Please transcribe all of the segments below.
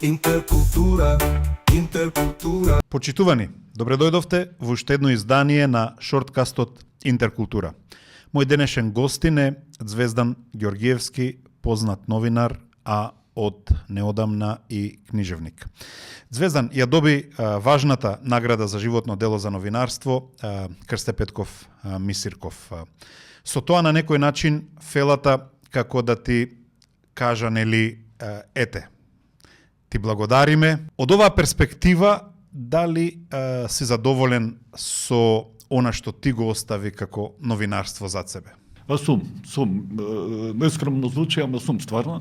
Интеркултура. Почитувани, добре дојдовте во уште едно издание на шорткастот Интеркултура. Мој денешен гостин е Звездан Ѓоргиевски, познат новинар, а од неодамна и книжевник. Звездан ја доби важната награда за животно дело за новинарство Крсте Петков Мисирков. Со тоа на некој начин фелата како да ти кажа, нели, ете, ти благодариме. Од оваа перспектива, дали си задоволен со она што ти го остави како новинарство зад себе? Сум. Нескромно звучи, ама сум стварно.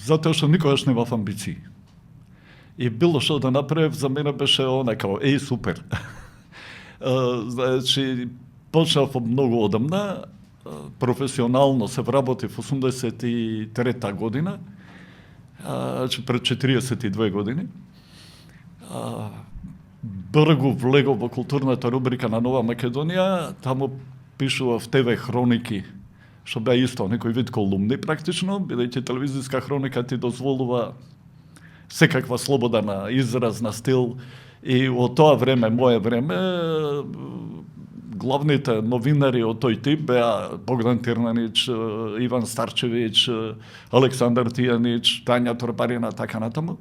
Затоа што никогаш немав амбиции. И било што да направив, за мене беше као, супер. Значи, почнав многу одамна, професионално се вработив 83-та година, значи пред 42 години. Бргу влегов во културната рубрика на Нова Македонија, таму пишував ТВ хроники, што беа исто некој вид колумни практично, бидејќи телевизиска хроника ти дозволува секаква слобода на израз, на стил, и од тоа време, мое време, главните новинари од тој тип беа Богдан Тирнанич, Иван Старчевиќ, Александар Тијанич, Тања Торбарина, така натаму.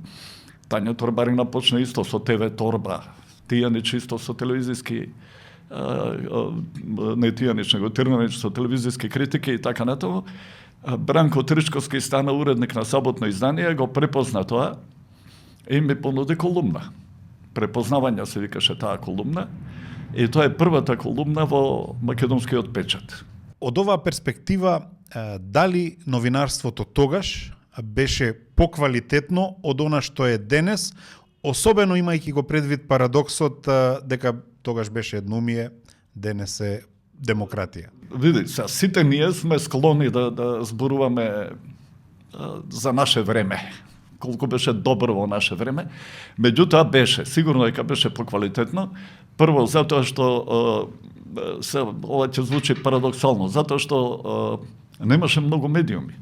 Тања Торбарина почна исто со ТВ Торба, Тијанич исто со телевизиски, не Тијанич, него Тирнанич со телевизиски критики и така натаму. Бранко Тричковски стана уредник на саботно издание, го препозна тоа и ми понуди колумна. Препознавања се викаше таа колумна. И тоа е првата колумна во македонскиот печат. Од оваа перспектива, дали новинарството тогаш беше поквалитетно од она што е денес, особено имајќи го предвид парадоксот дека тогаш беше едноумие, денес е демократија? Види, сите ние сме склони да зборуваме за наше време, колку беше добро во наше време. Меѓутоа беше, сигурно дека беше поквалитетно. Прво, затоа што, ова ќе звучи парадоксално, затоа што немаше многу медиуми.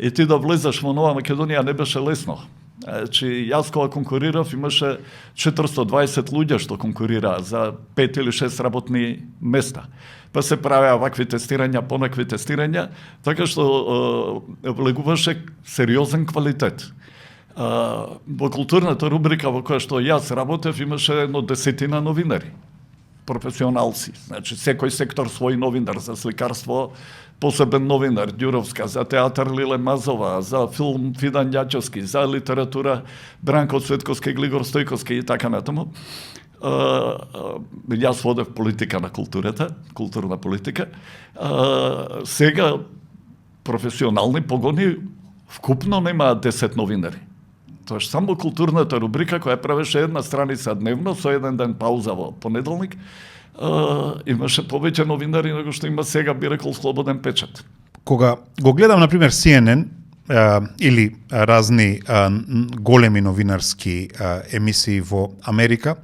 И ти да влезеш во Нова Македонија не беше лесно. Значи, јас кога конкурирав, имаше 420 луѓе што конкурираа за 5 или 6 работни места. Па се правеа вакви тестирања, понакви тестирања, така што влегуваше сериозен квалитет. Во културната рубрика во која што јас работев, имаше едно 10 новинари, професионалци. Значи, секој сектор свој новинар, за сликарство посебен новинар, Ѓуровска, за театар Лиле Мазова, за филм Фидан Ѓачевски, за литература Бранко Цветковски, Глигор Стојковски и така натаму. Јас водев политика на културата, културна политика. Сега професионални погони вкупно немаат 10 новинари. Тоа само културната рубрика која правеше една страница дневно со еден ден пауза во понеделник, имаше повеќе новинари него што има сега, би рекол, слободен печат. Кога го гледам, например, CNN или разни големи новинарски емисии во Америка,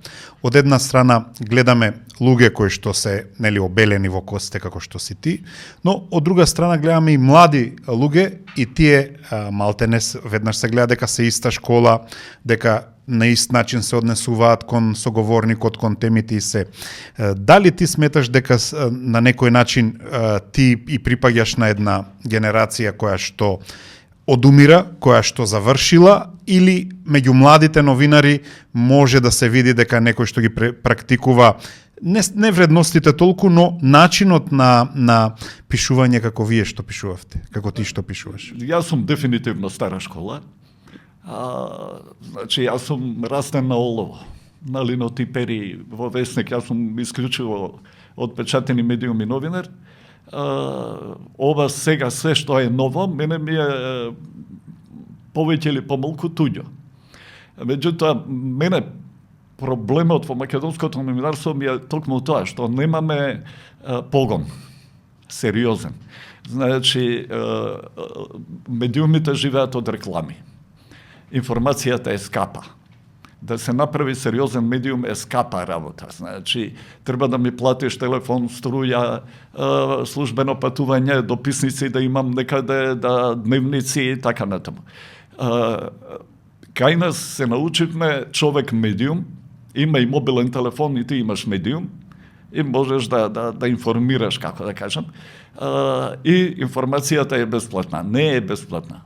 од една страна гледаме луѓе кои што се, нели, обелени во косите како што си ти, но од друга страна гледаме и млади луѓе и тие малтене веднаш се гледа дека се иста школа, дека на ист начин се однесуваат кон соговорникот, кон темите и се. Дали ти сметаш дека на некој начин ти и припаѓаш на една генерација која што одумира, која што завршила, или меѓу младите новинари може да се види дека некој што ги практикува не вредностите толку, но начинот на пишување како вие што пишувавте, како ти што пишуваш? Јас сум дефинитивно стара школа. Значи, јас сум растен на олово, на линотипери во весник, јас сум исклучиво од печатени медиуми новинар. Ова сега се што е ново, мене ми е повеќе или помалку туѓо. Меѓутоа, мене проблемот во македонското новинарство ми е токму тоа, што немаме погон, сериозен. Значи, медиумите живеат од реклами. Информацијата е скапа. Да се направи сериозен медиум е скапа работа. Значи, треба да ми платиш телефон, струја, службено патување, дописници да имам некаде, да дневници и така натаму. Кај нас се научивме човек медиум, има и мобилен телефон и ти имаш медиум, и можеш да информираш, како да кажам, и информацијата е бесплатна. Не е бесплатна.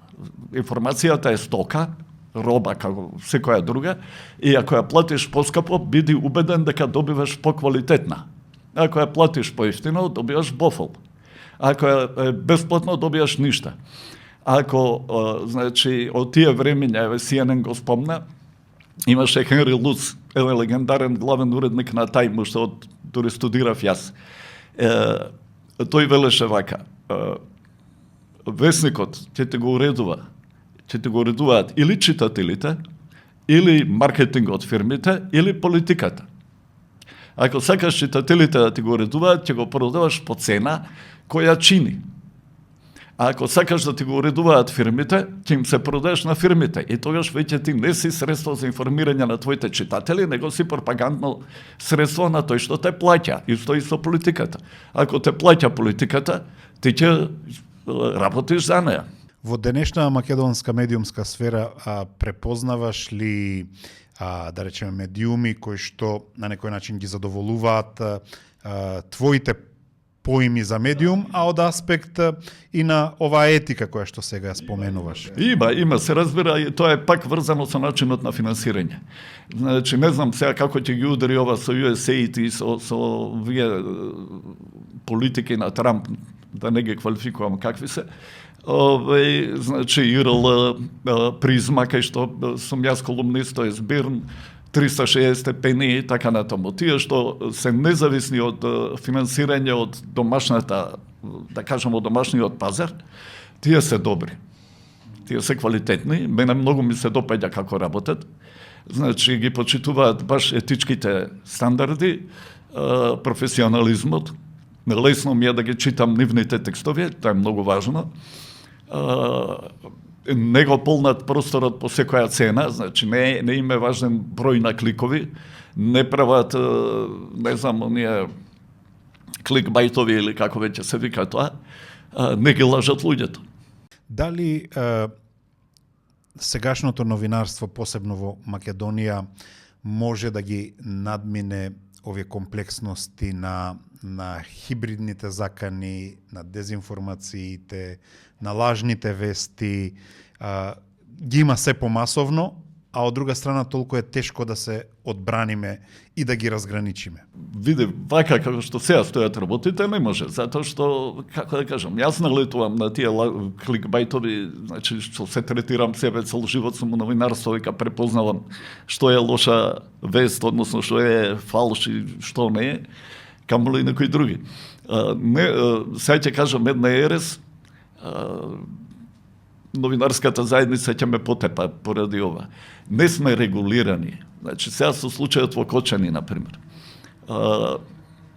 Информацијата е стока, роба како секоја друга, и ако ја платиш поскапо, биди убеден дека добиваш поквалитетна. Ако ја платиш поевтино, добиваш бофл. Ако е бесплатно, добиваш ништа. Ако, значи, од тие времења, еве CNN го спомна, имаше Хенри Луц, еден легендарен главен уредник на Time, што дури студирав јас. Тој велеше вака: весникот ќе те го уредуваат или читателите, или маркетингот фирмите, или политиката. Ако сакаш читателите да ти го уредуваат, ќе го продаваш по цена која чини. А ако сакаш да ти го уредуваат фирмите, ќе им се продадеш на фирмите. И тогаш веќе ти не си средство за информирање на твоите читатели, него си пропагандно средство на тој што те плаќа. Исто и со политиката. Ако те плаќа политиката, ти ќе работиш за неја. Во денешна македонска медиумска сфера препознаваш ли, да речеме, медиуми кои што на некој начин ги задоволуваат твоите поими за медиум, а од аспект и на оваа етика која што сега споменуваш? Има, се разбира, и тоа е пак врзано со начинот на финансирање. Значи, не знам сега како ќе ги удари ова со USAID и со вие политики на Трамп, да не ги квалификувам какви се. Значи, ИРЛ, Призма, кај што сум јас колумнист, тој Збирн, 360 степени и така натаму. Тие што се независни од финансирање од домашната, да кажам, од домашниот пазар, тие се добри. Тие се квалитетни. Мене многу ми се допаѓа како работат. Значи, ги почитуваат баш етичките стандарди, професионализмот. Лесно ми е да ги читам нивните текстови, тоа е многу важно. Не го полнат просторот по секоја цена, значи не им е важен број на кликови, не прават, не знам, оние кликбајтови или како веќе се вика тоа, не ги лажат луѓето. Дали сегашното новинарство, посебно во Македонија, може да ги надмине овие комплексности на хибридните закани, на дезинформациите, на лажните вести, ги има се помасовно, а од друга страна толку е тешко да се одбраниме и да ги разграничиме? Види, вака како што сега стојат работите, не може, затоа што, како да кажам, јас налетувам на тие кликбајтови, значи што се третирам себе цел живот сум новинарство, дека препознавам што е лоша вест, односно што е фалш и што не е, камоли некои други. Сега ќе кажам една ерес, новинарската заедница ќе ме потепа поради ова. Не сме регулирани. Значи, сега со случајот во Кочани, например.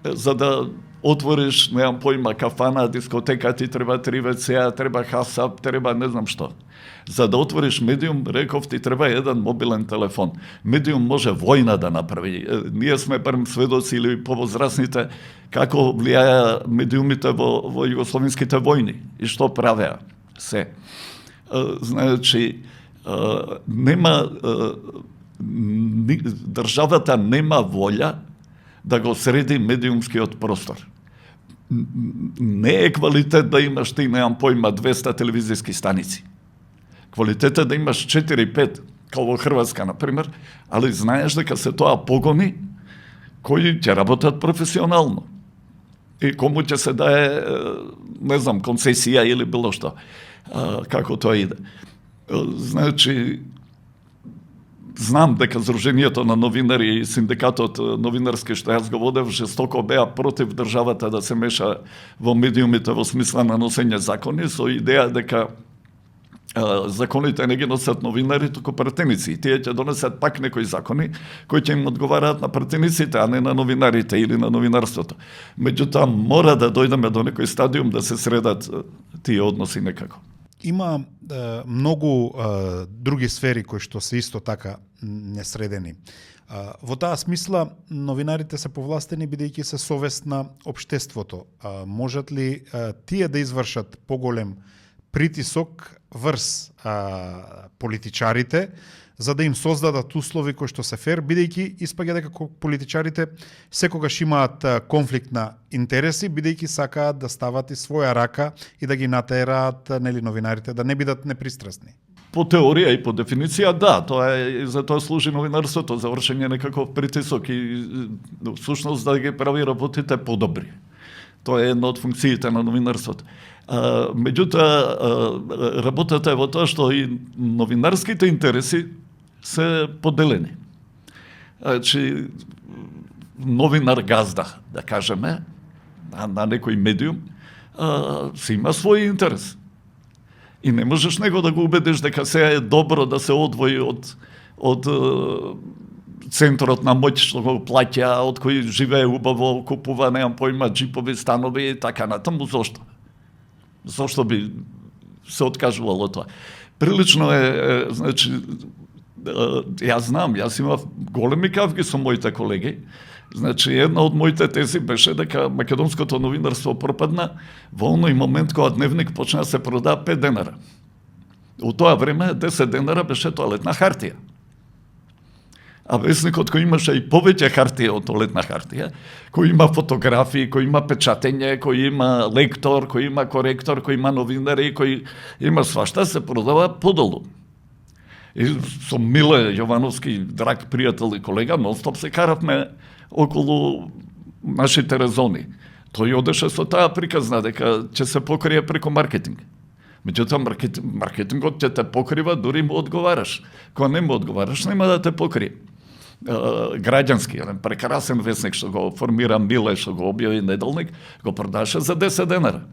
За да отвориш, немам појма, кафана, дискотека, ти треба 3 WC, треба хасап, треба не знам што. За да отвориш медиум, реков, ти треба еден мобилен телефон. Медиум може војна да направи. Ние сме барем сведоци или повозрасните како влијаја медиумите во југословенските војни и што правеа се. Значи, нема државата нема волја да го среди медиумскиот простор. Не е квалитет да имаш ти, немам појма, 200 телевизиски станици. Квалитет е да имаш 4-5, како во Хрватска, например, али знаеш дека се тоа погони кои ќе работат професионално. И кому ќе се дае, не знам, концесија или било што. Како тоа иде. Значи, знам дека Сдруженијето на новинари и синдикатот новинарски што јас го водев жестоко беа против државата да се меша во медиумите во смисла на носење закони, со идеја дека законите не ги носат новинари, туку пратеници. Тие ќе донесат пак некои закони кои ќе им одговараат на пратениците, а не на новинарите или на новинарството. Меѓутоа, мора да дојдеме до некој стадиум да се средат тие односи некако. Има многу други сфери кои што се исто така несредени. Во таа смисла, новинарите се повластени бидејќи се совест на општеството. Можат ли тие да извршат поголем притисок врз политичарите, за да им создадат услови кои што се фер, бидејќи испаѓа дека политичарите секогаш имаат конфликт на интереси, бидејќи сакаат да стават и своја рака и да ги натераат новинарите да не бидат непристрасни. По теорија и по дефиниција, да, за тоа служи новинарството, за вршење некаков притисок и всушност да ги прави работите подобри. Тоа е една од функциите на новинарството. Меѓутоа, работата е во тоа што и новинарските интереси се поделени. Значи, новинар газда, да кажеме, на некој медиум, си има свој интерес. И не можеш него да го убедиш дека сега е добро да се одвои од центарот на моќ што го плаќа, од кој живее убаво, купува, немам појма, джипови, станови и така натаму. Зошто? Зошто би се откажувало тоа? Прилично е, значи, јас знам, јас имав големи кавги со моите колеги. Значи, една од моите тези беше дека македонското новинарство пропадна во оној момент кога дневник почна да се продаа 5 денара. У тоа време 10 денара беше тоалетна хартија. А весникот кој имаше и повеќе хартија од тоалетна хартија, кој има фотографии, кој има печатење, кој има лектор, кој има коректор, кој има новинари, кој има свашта, се продава подолу. И со Миле Јовановски, драг пријател и колега, нон-стоп се каравме околу нашите резони. Тој одеше со таа приказна дека ќе се покрие преку маркетинг. Меѓутоа, маркетингот ќе те покрива, дури му одговараш. Кога не му одговараш, нема да те покрие. Граѓански, еден прекрасен весник што го формира Миле, што го објави неделник, го продаше за 10 денара.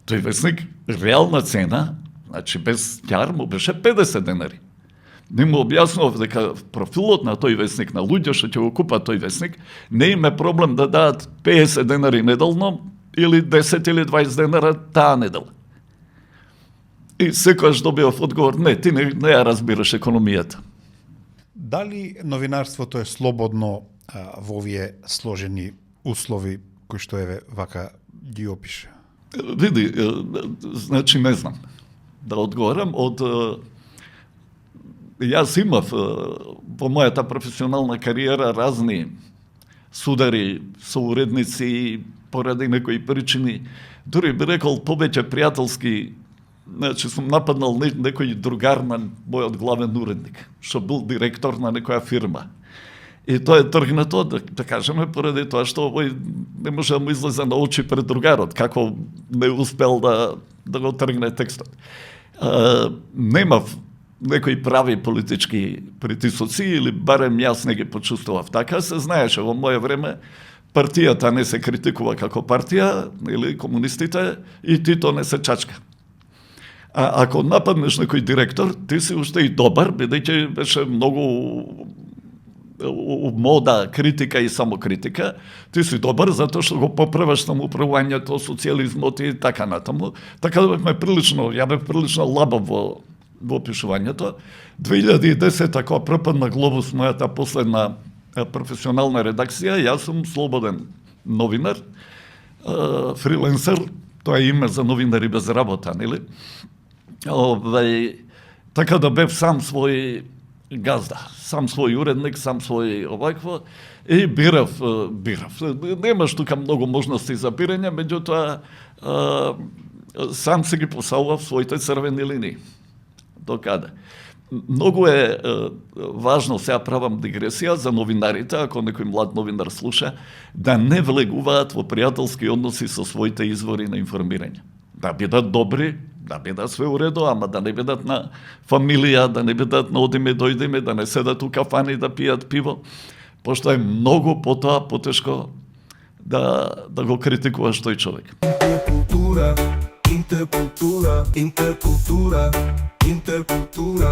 Тој весник, реална цена, значи без ќар, му беше 50 денари. Не му објаснував дека профилот на тој весник, на луѓе што ќе го купат тој весник, не им е проблем да дадат 50 денари неделно или 10 или 20 денара таа недела. И секојаш добивав одговор, не, ти не ја разбираш економијата. Дали новинарството е слободно во овие сложени услови кои што еве вака ги опише? Види, значи не знам да одговорам. Јас имав во мојата професионална кариера разни судари, соуредници, поради некои причини, дури би рекол повеќе пријателски. Значи, сум нападнал некој другар на мојот главен уредник, што бил директор на некоја фирма. И тоа е тргнато, да кажеме, поради тоа што овој не може да му излезе на очи пред другарот, како не успел да го тргне текстот. Немав некои прави политички притисоци, или барем јас не ги почувствував така. Се знаеше во моје време, партијата не се критикува како партија, или комунистите, и Тито не се чачка. А ако нападнеш некој директор, ти си уште и добар, бидејќи беше многу мода критика и самокритика, ти си добар затоа што го поправаш самоуправувањето, социјализмот и така натаму. Така да ја бев прилично лабав во опишувањето. 2010 кога пропадна Глобус, мојата последна професионална редакција, јас сум слободен новинар, фриленсер, тоа е име за новинари без работа, нели? Така да бев сам свој газда, сам свој уредник, сам свој овакво, и бирав. Немаш тука многу можности за бирање, меѓутоа сам се ги поставував своите црвени линии. До каде? Многу е важно, сега правам дигресија за новинарите, ако некој млад новинар слуша, да не влегуваат во пријателски односи со своите извори на информирање. Да бидат добри, да бидат све уредо, ама да не бидат на фамилија, да не бидат на одиме дојдеме, да не седат у кафани да пијат пиво, пошто е многу потоа потешко да го критикуваш тој човек. Интеркултура.